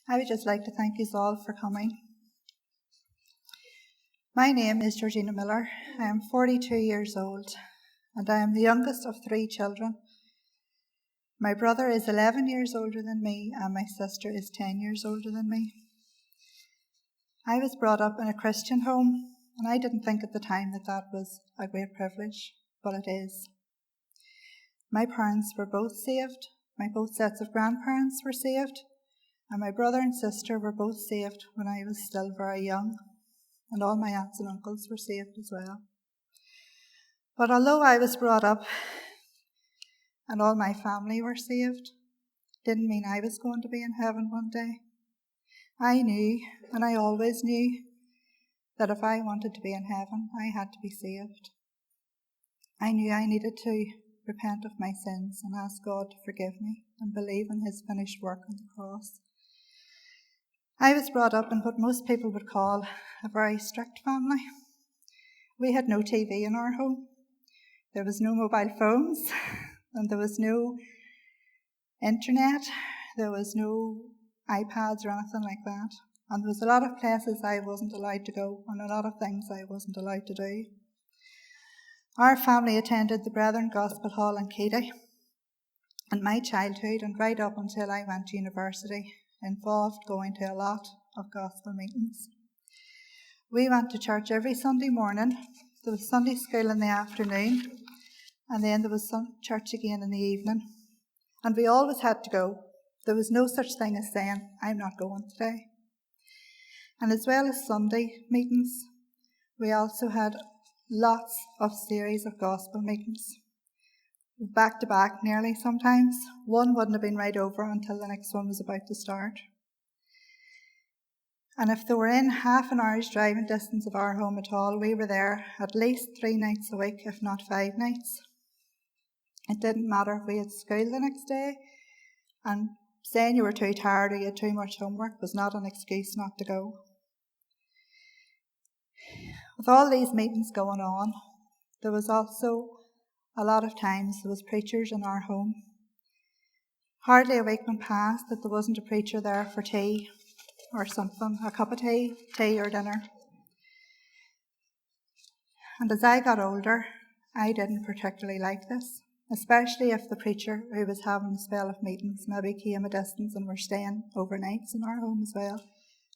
I would just like to thank you all for coming. My name is Georgina Millar. I am 42 years old and I am the youngest of 3 children. My brother is 11 years older than me and my sister is 10 years older than me. I was brought up in a Christian home and I didn't think at the time that was a great privilege, but it is. My parents were both saved, my both sets of grandparents were saved, and my brother and sister were both saved when I was still very young, and all my aunts and uncles were saved as well. But although I was brought up and all my family were saved, didn't mean I was going to be in heaven one day. I knew, and I always knew, that if I wanted to be in heaven, I had to be saved. I knew I needed to repent of my sins and ask God to forgive me and believe in his finished work on the cross. I was brought up in what most people would call a very strict family. We had no TV in our home. There was no mobile phones, and there was no internet. There was no iPads or anything like that. And there was a lot of places I wasn't allowed to go and a lot of things I wasn't allowed to do. Our family attended the Brethren Gospel Hall in Keady, and my childhood and right up until I went to university involved going to a lot of gospel meetings. We went to church every Sunday morning. There was Sunday school in the afternoon, and then there was church again in the evening. And we always had to go. There was no such thing as saying, I'm not going today. And as well as Sunday meetings, we also had lots of series of gospel meetings. Back to back nearly sometimes. One wouldn't have been right over until the next one was about to start. And if they were in half an hour's driving distance of our home at all, we were there at least 3 nights a week, if not 5 nights. It didn't matter if we had school the next day, and saying you were too tired or you had too much homework was not an excuse not to go. With all these meetings going on, there was also a lot of times there was preachers in our home. Hardly a week went past that there wasn't a preacher there for tea or something, a cup of tea or dinner. And as I got older, I didn't particularly like this, especially if the preacher who was having a spell of meetings maybe came a distance and were staying overnights in our home as well,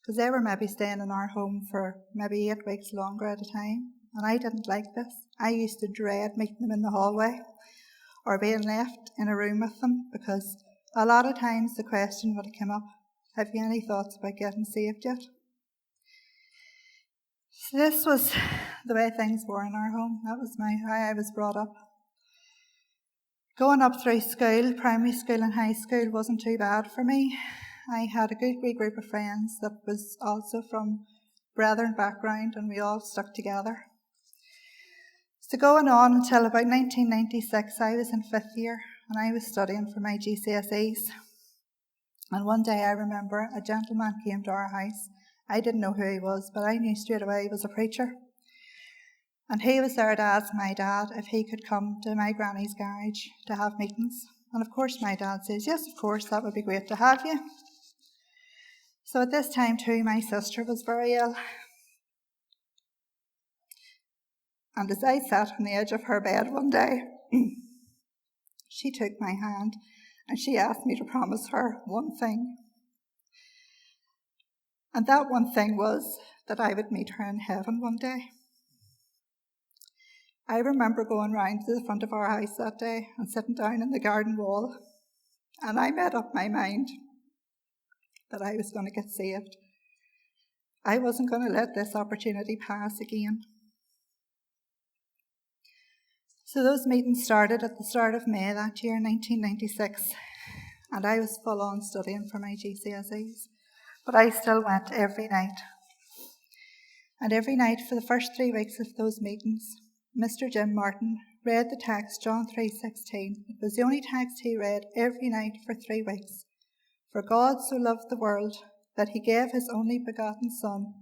because they were maybe staying in our home for maybe 8 weeks longer at a time, and I didn't like this. I used to dread meeting them in the hallway or being left in a room with them, because a lot of times the question would have come up, have you any thoughts about getting saved yet? So this was the way things were in our home. That was how I was brought up. Going up through school, primary school and high school, wasn't too bad for me. I had a good wee group of friends that was also from Brethren background, and we all stuck together. So going on until about 1996, I was in 5th year and I was studying for my GCSEs. And one day I remember a gentleman came to our house. I didn't know who he was, but I knew straight away he was a preacher. And he was there to ask my dad if he could come to my granny's garage to have meetings. And of course my dad says, yes, of course, that would be great to have you. So at this time too, my sister was very ill. And as I sat on the edge of her bed one day, she took my hand and she asked me to promise her one thing. And that one thing was that I would meet her in heaven one day. I remember going round to the front of our house that day and sitting down on the garden wall, and I made up my mind that I was going to get saved. I wasn't going to let this opportunity pass again. So those meetings started at the start of May that year, 1996, and I was full on studying for my GCSEs, but I still went every night. And every night for the first 3 weeks of those meetings, Mr. Jim Martin read the text, John 3:16. It was the only text he read every night for 3 weeks. For God so loved the world that he gave his only begotten Son,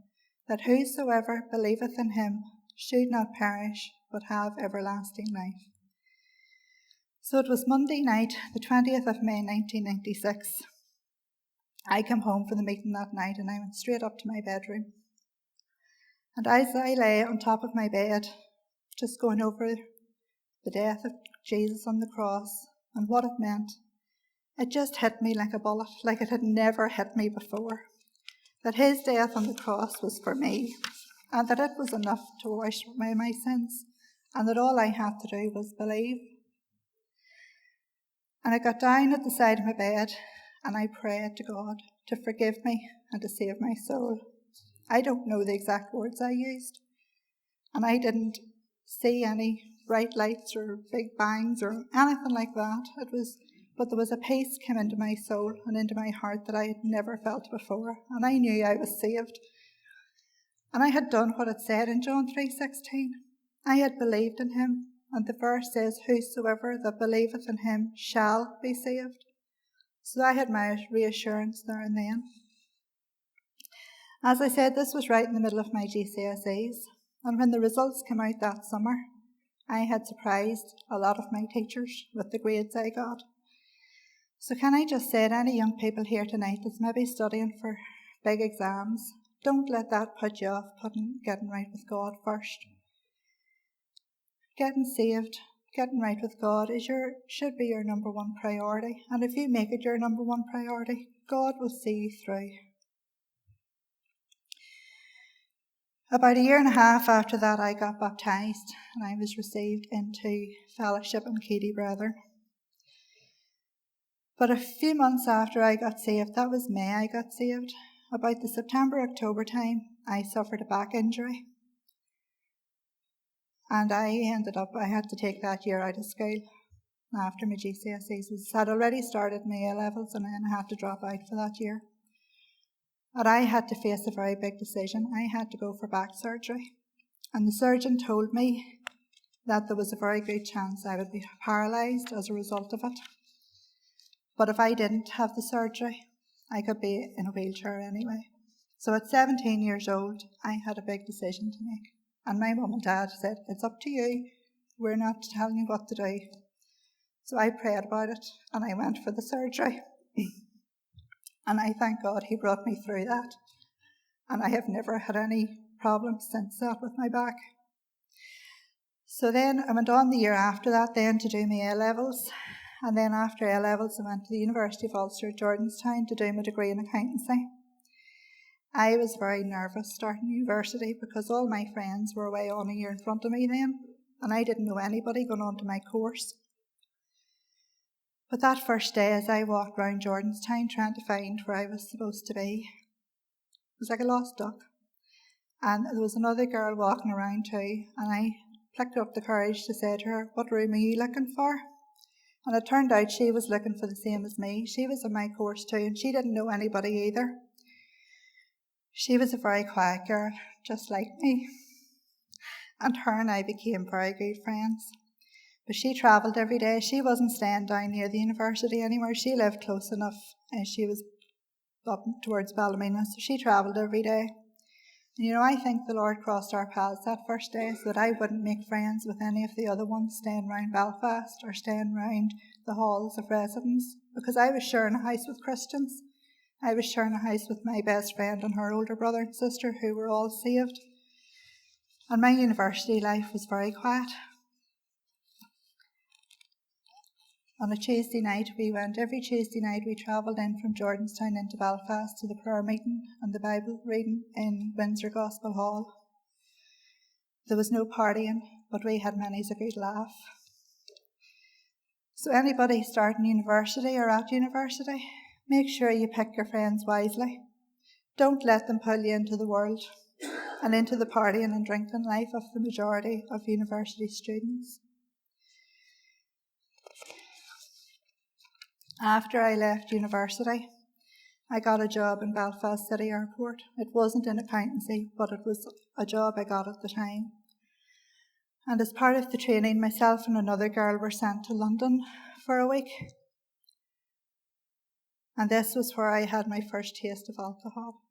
that whosoever believeth in him should not perish, but have everlasting life. So it was Monday night, the 20th of May 1996, I came home from the meeting that night and I went straight up to my bedroom. And as I lay on top of my bed, just going over the death of Jesus on the cross and what it meant, it just hit me like a bullet, like it had never hit me before. That his death on the cross was for me, and that it was enough to wash away my sins, and that all I had to do was believe. And I got down at the side of my bed and I prayed to God to forgive me and to save my soul. I don't know the exact words I used, and I didn't see any bright lights or big bangs or anything like that. But there was a peace came into my soul and into my heart that I had never felt before, and I knew I was saved. And I had done what it said in John 3:16. I had believed in him, and the verse says, "Whosoever that believeth in him shall be saved." So I had my reassurance there and then. As I said, this was right in the middle of my GCSEs, and when the results came out that summer, I had surprised a lot of my teachers with the grades I got. So can I just say to any young people here tonight that's maybe studying for big exams, don't let that put you off getting right with God first. Getting saved, getting right with God should be your number one priority, and if you make it your number one priority, God will see you through. About a year and a half after that, I got baptised and I was received into fellowship in Katie Brother. But a few months after I got saved, that was May I got saved, about the September-October time, I suffered a back injury. And I had to take that year out of school after my GCSEs. I had already started my A-levels and then I had to drop out for that year. And I had to face a very big decision. I had to go for back surgery. And the surgeon told me that there was a very good chance I would be paralysed as a result of it. But if I didn't have the surgery, I could be in a wheelchair anyway. So at 17 years old, I had a big decision to make. And my mum and dad said, "It's up to you. We're not telling you what to do." So I prayed about it and I went for the surgery. And I thank God he brought me through that. And I have never had any problems since that with my back. So then I went on the year after that then to do my A-levels. And then after A-levels I went to the University of Ulster at Georgetown to do my degree in accountancy. I was very nervous starting university because all my friends were away on a year in front of me then, and I didn't know anybody going on to my course. But that first day as I walked round Georgetown trying to find where I was supposed to be, it was like a lost duck. And there was another girl walking around too, and I picked up the courage to say to her, "What room are you looking for?" And it turned out she was looking for the same as me. She was in my course too, and she didn't know anybody either. She was a very quiet girl, just like me. And her and I became very good friends. But she travelled every day. She wasn't staying down near the university anymore. She lived close enough, and she was up towards Ballymena, so she travelled every day. And I think the Lord crossed our paths that first day so that I wouldn't make friends with any of the other ones staying round Belfast or staying round the halls of residence, because I was sharing a house with Christians. I was sharing a house with my best friend and her older brother and sister who were all saved. And my university life was very quiet. On a Tuesday night, every Tuesday night we travelled in from Georgetown into Belfast to the prayer meeting and the Bible reading in Windsor Gospel Hall. There was no partying, but we had many's a good laugh. So anybody starting university or at university, make sure you pick your friends wisely. Don't let them pull you into the world and into the partying and drinking life of the majority of university students. After I left university, I got a job in Belfast City Airport. It wasn't in accountancy, but it was a job I got at the time. And as part of the training, myself and another girl were sent to London for a week. And this was where I had my first taste of alcohol.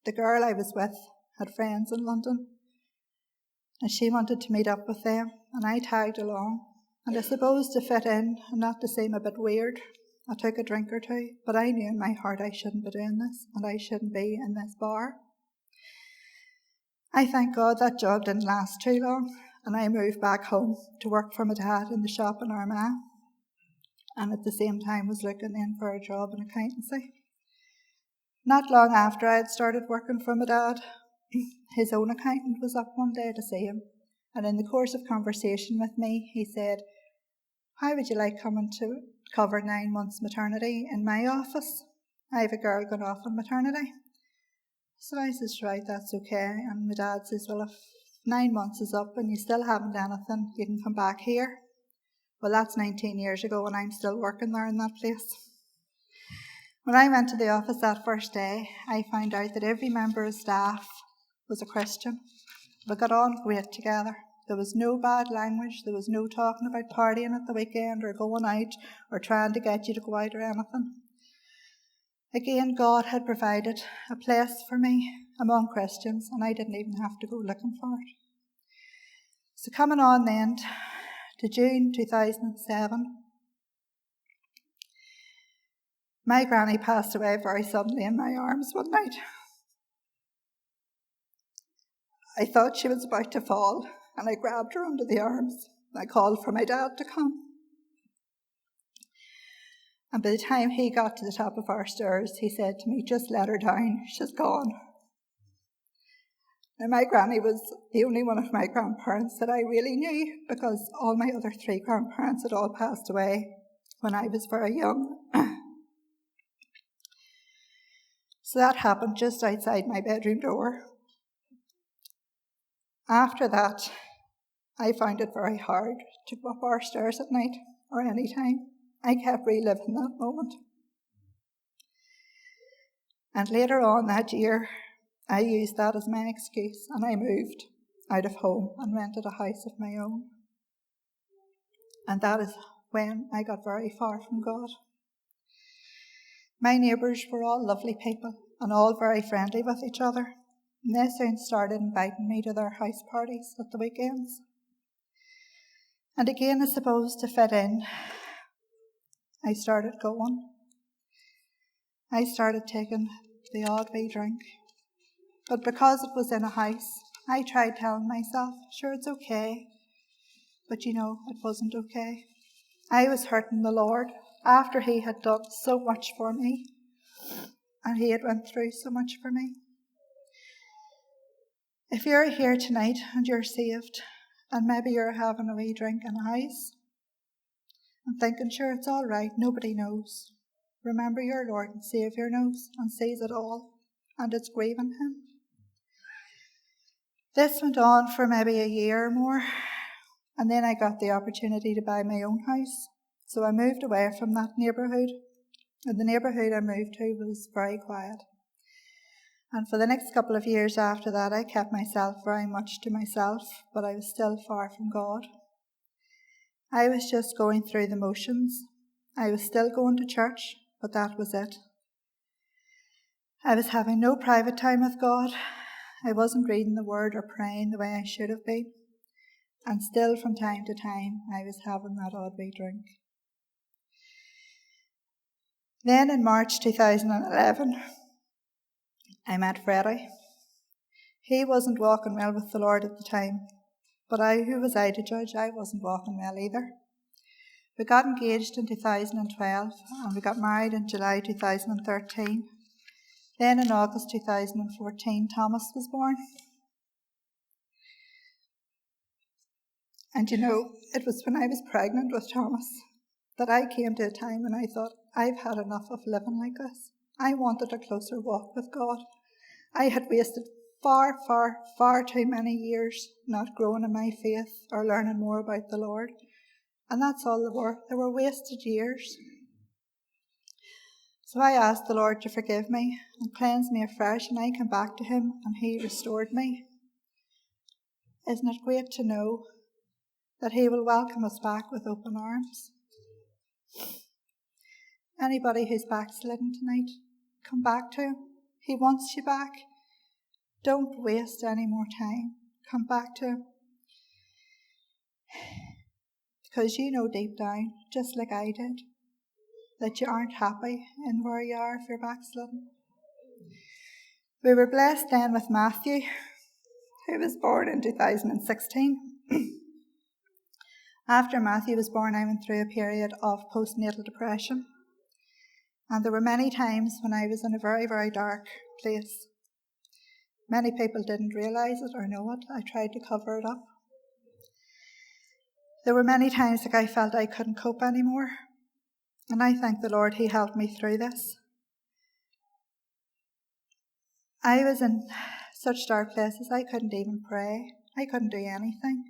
The girl I was with had friends in London, and she wanted to meet up with them, and I tagged along. And I suppose to fit in and not to seem a bit weird, I took a drink or two, but I knew in my heart I shouldn't be doing this, and I shouldn't be in this bar. I thank God that job didn't last too long, and I moved back home to work for my dad in the shop in Armagh, and at the same time was looking in for a job in accountancy. Not long after I had started working for my dad, his own accountant was up one day to see him, and in the course of conversation with me, he said, "How would you like coming to cover 9 months maternity in my office? I have a girl going off on maternity." So I says, "Right, that's okay." And my dad says, "Well, if 9 months is up and you still haven't anything, you can come back here." Well, that's 19 years ago, and I'm still working there in that place. When I went to the office that first day, I found out that every member of staff was a Christian. We got on great together. There was no bad language. There was no talking about partying at the weekend or going out or trying to get you to go out or anything. Again, God had provided a place for me among Christians, and I didn't even have to go looking for it. So coming on then to June 2007, my granny passed away very suddenly in my arms one night. I thought she was about to fall, and I grabbed her under the arms. I called for my dad to come. And by the time he got to the top of our stairs, he said to me, "Just let her down, she's gone." Now, my granny was the only one of my grandparents that I really knew, because all my other 3 grandparents had all passed away when I was very young. So that happened just outside my bedroom door. After that, I found it very hard to go up our stairs at night or any time. I kept reliving that moment. And later on that year, I used that as my excuse, and I moved out of home and rented a house of my own. And that is when I got very far from God. My neighbours were all lovely people and all very friendly with each other, and they soon started inviting me to their house parties at the weekends. And again, I suppose to fit in, I started going. I started taking the odd wee drink. But because it was in a house, I tried telling myself, sure, it's okay. But it wasn't okay. I was hurting the Lord after he had done so much for me, and he had went through so much for me. If you're here tonight and you're saved, and maybe you're having a wee drink in a house and thinking, sure, it's all right, nobody knows. Remember, your Lord and Saviour knows and sees it all, and it's grieving him. This went on for maybe a year or more, and then I got the opportunity to buy my own house. So I moved away from that neighbourhood, and the neighbourhood I moved to was very quiet. And for the next couple of years after that, I kept myself very much to myself, but I was still far from God. I was just going through the motions. I was still going to church, but that was it. I was having no private time with God. I wasn't reading the Word or praying the way I should have been. And still from time to time, I was having that odd wee drink. Then in March 2011, I met Freddie. He wasn't walking well with the Lord at the time, but who was I to judge? I wasn't walking well either. We got engaged in 2012, and we got married in July 2013. Then in August 2014, Thomas was born. And it was when I was pregnant with Thomas that I came to a time when I thought, I've had enough of living like this. I wanted a closer walk with God. I had wasted far, far, far too many years not growing in my faith or learning more about the Lord. And that's all they were. They were wasted years. So I asked the Lord to forgive me and cleanse me afresh, and I came back to him and he restored me. Isn't it great to know that he will welcome us back with open arms? Anybody who's backslidden tonight, come back to him. He wants you back. Don't waste any more time. Come back to him. Because deep down, just like I did, that you aren't happy in where you are if you're backslidden. We were blessed then with Matthew, who was born in 2016. After Matthew was born, I went through a period of postnatal depression. And there were many times when I was in a very, very dark place. Many people didn't realise it or know it. I tried to cover it up. There were many times that I felt I couldn't cope anymore. And I thank the Lord He helped me through this. I was in such dark places I couldn't even pray. I couldn't do anything.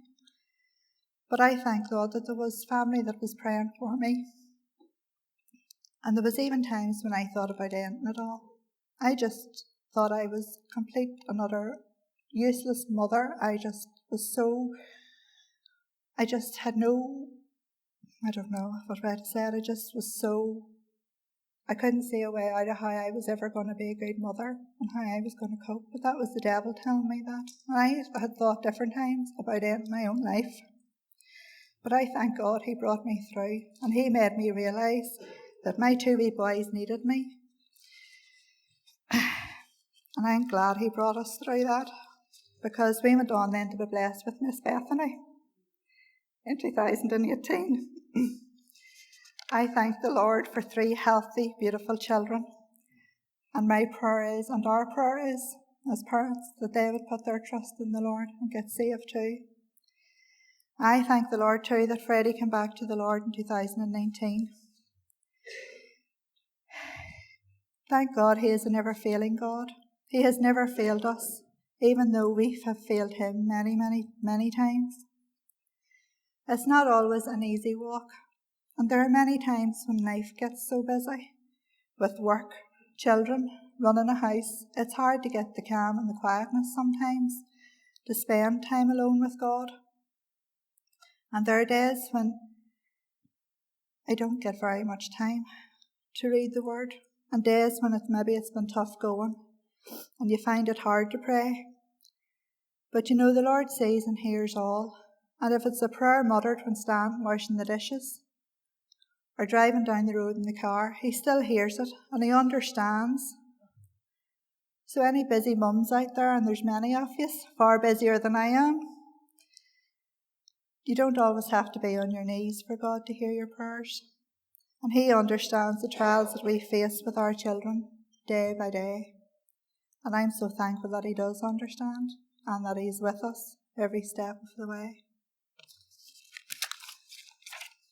But I thank God that there was family that was praying for me. And there was even times when I thought about ending it all. I just thought I was complete and utter useless mother. I just had no, I don't know what way to say it. I just was so, I couldn't see a way out of how I was ever going to be a good mother and how I was going to cope. But that was the devil telling me that. And I had thought different times about ending my own life. But I thank God He brought me through, and He made me realise that my two wee boys needed me. And I'm glad He brought us through that, because we went on then to be blessed with Miss Bethany in 2018. I thank the Lord for 3 healthy, beautiful children. And my prayer is, and our prayer is, as parents, that they would put their trust in the Lord and get saved too. I thank the Lord too that Freddie came back to the Lord in 2019. Thank God He is a never-failing God. He has never failed us, even though we have failed Him many, many, many times. It's not always an easy walk, and there are many times when life gets so busy with work, children, running a house. It's hard to get the calm and the quietness sometimes to spend time alone with God. And there are days when I don't get very much time to read the Word, and days when it's been tough going and you find it hard to pray. But you know the Lord sees and hears all, and if it's a prayer muttered when standing washing the dishes or driving down the road in the car, He still hears it and He understands. So any busy mums out there, and there's many of you, far busier than I am, you don't always have to be on your knees for God to hear your prayers. And He understands the trials that we face with our children day by day. And I'm so thankful that He does understand and that He's with us every step of the way.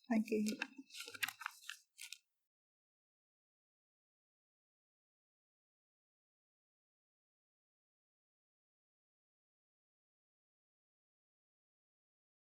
Thank you.